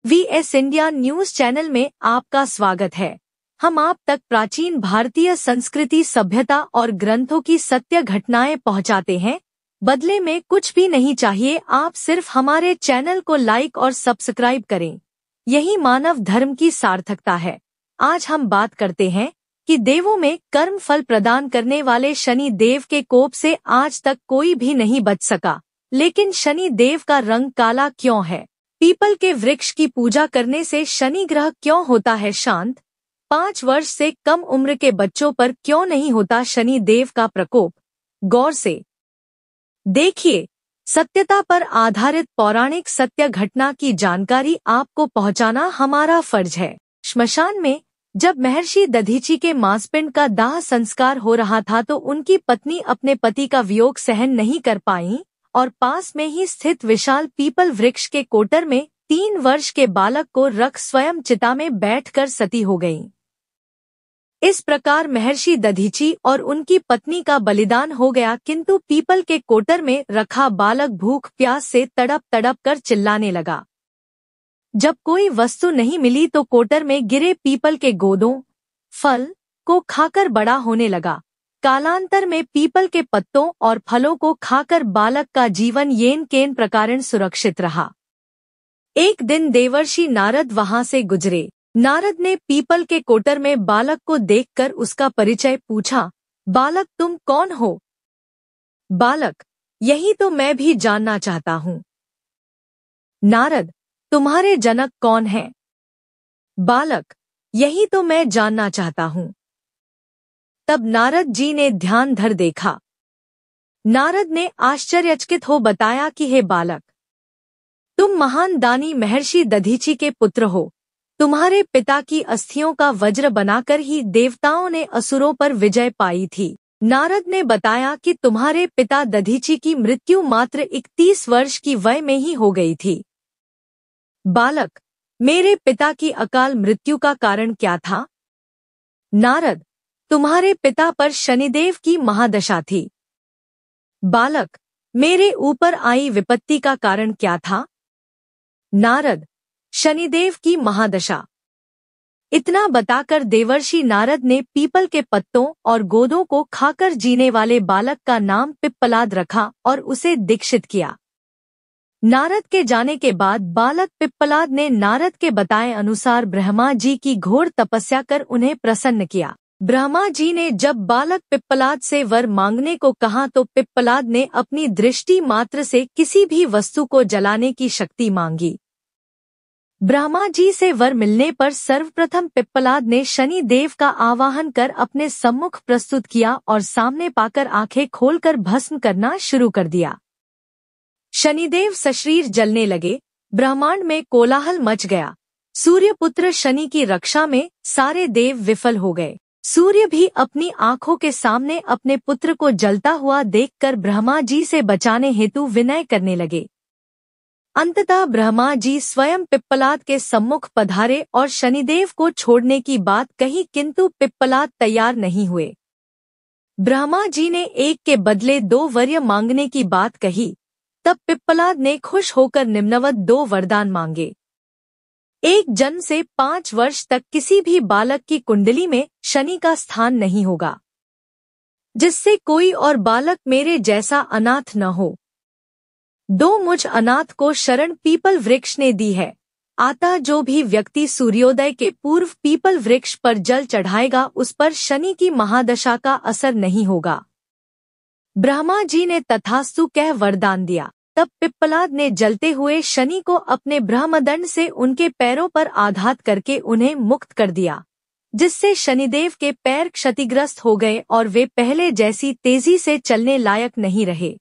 VS India news channel में आपका स्वागत है। हम आप तक प्राचीन भारतीय संस्कृति, सभ्यता और ग्रंथों की सत्य घटनाएं पहुंचाते हैं। बदले में कुछ भी नहीं चाहिए, आप सिर्फ हमारे चैनल को लाइक और सब्सक्राइब करें। यही मानव धर्म की सार्थकता है। आज हम बात करते हैं कि देवों में कर्म फल प्रदान करने वाले शनि देव के कोप से आज तक कोई भी नहीं बच सका। लेकिन शनि देव का रंग काला क्यों है? पीपल के वृक्ष की पूजा करने से शनि ग्रह क्यों होता है शांत? 5 वर्ष से कम उम्र के बच्चों पर क्यों नहीं होता शनि देव का प्रकोप? गौर से देखिए। सत्यता पर आधारित पौराणिक सत्य घटना की जानकारी आपको पहुंचाना हमारा फर्ज है। श्मशान में जब महर्षि दधीची के मांसपिंड का दाह संस्कार हो रहा था तो उनकी पत्नी अपने पति का वियोग सहन नहीं कर पाईं और पास में ही स्थित विशाल पीपल वृक्ष के कोटर में 3 वर्ष के बालक को रख स्वयं चिता में बैठकर सती हो गईं। इस प्रकार महर्षि दधीची और उनकी पत्नी का बलिदान हो गया, किंतु पीपल के कोटर में रखा बालक भूख प्यास से तड़प तड़प कर चिल्लाने लगा। जब कोई वस्तु नहीं मिली तो कोटर में गिरे पीपल के गोदों, फल को खाकर बड़ा होने लगा। कालांतर में पीपल के पत्तों और फलों को खाकर बालक का जीवन येन केन प्रकारेण सुरक्षित रहा। एक दिन देवर्षि नारद वहां से गुजरे। नारद ने पीपल के कोटर में बालक को देखकर उसका परिचय पूछा। बालक, तुम कौन हो? बालक, यही तो मैं भी जानना चाहता हूँ। नारद, तुम्हारे जनक कौन हैं? बालक, यही तो मैं जानना चाहता हूँ। तब नारद जी ने ध्यान धर देखा। नारद ने आश्चर्यचकित हो बताया कि हे बालक, तुम महान दानी महर्षि दधीची के पुत्र हो। तुम्हारे पिता की अस्थियों का वज्र बनाकर ही देवताओं ने असुरों पर विजय पाई थी। नारद ने बताया कि तुम्हारे पिता दधीची की मृत्यु मात्र 31 वर्ष की वय में ही हो गई थी। बालक, मेरे पिता की अकाल मृत्यु का कारण क्या था? नारद, तुम्हारे पिता पर शनिदेव की महादशा थी। बालक, मेरे ऊपर आई विपत्ति का कारण क्या था? नारद, शनिदेव की महादशा। इतना बताकर देवर्षि नारद ने पीपल के पत्तों और गोदों को खाकर जीने वाले बालक का नाम पिप्पलाद रखा और उसे दीक्षित किया। नारद के जाने के बाद बालक पिप्पलाद ने नारद के बताए अनुसार ब्रह्मा जी की घोर तपस्या कर उन्हें प्रसन्न किया। ब्रह्मा जी ने जब बालक पिप्पलाद से वर मांगने को कहा तो पिप्पलाद ने अपनी दृष्टि मात्र से किसी भी वस्तु को जलाने की शक्ति मांगी। ब्रह्मा जी से वर मिलने पर सर्वप्रथम पिप्पलाद ने शनि देव का आवाहन कर अपने सम्मुख प्रस्तुत किया और सामने पाकर आंखें खोलकर भस्म करना शुरू कर दिया। शनिदेव सशरीर जलने लगे। ब्रह्मांड में कोलाहल मच गया। सूर्यपुत्र शनि की रक्षा में सारे देव विफल हो गए। सूर्य भी अपनी आंखों के सामने अपने पुत्र को जलता हुआ देखकर ब्रह्मा जी से बचाने हेतु विनय करने लगे। अंततः ब्रह्मा जी स्वयं पिप्पलाद के सम्मुख पधारे और शनिदेव को छोड़ने की बात कही, किंतु पिप्पलाद तैयार नहीं हुए। ब्रह्मा जी ने 1 के बदले 2 वरय मांगने की बात कही। तब पिप्पलाद ने खुश होकर निम्नवत 2 वरदान मांगे। 1 जन्म से 5 वर्ष तक किसी भी बालक की कुंडली में शनि का स्थान नहीं होगा, जिससे कोई और बालक मेरे जैसा अनाथ न हो। 2 मुझ अनाथ को शरण पीपल वृक्ष ने दी है। अतः जो भी व्यक्ति सूर्योदय के पूर्व पीपल वृक्ष पर जल चढ़ाएगा उस पर शनि की महादशा का असर नहीं होगा। ब्रह्मा जी ने तथास्तु कह वरदान दिया। तब पिप्पलाद ने जलते हुए शनि को अपने ब्रह्मदंड से उनके पैरों पर आघात करके उन्हें मुक्त कर दिया, जिससे शनिदेव के पैर क्षतिग्रस्त हो गए और वे पहले जैसी तेजी से चलने लायक नहीं रहे।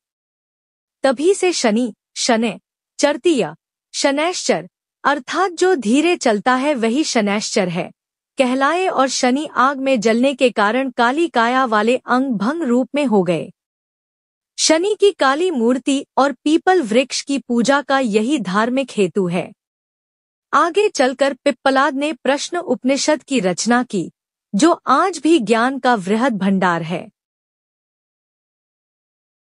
तभी से शनि, शनै, चर्तीय, शनैश्चर अर्थात जो धीरे चलता है वही शनैश्चर है कहलाए और शनि आग में जलने के कारण काली काया वाले अंग भंग रूप में हो गए। शनि की काली मूर्ति और पीपल वृक्ष की पूजा का यही धार्मिक हेतु है। आगे चलकर पिप्पलाद ने प्रश्न उपनिषद की रचना की, जो आज भी ज्ञान का वृहद भंडार है।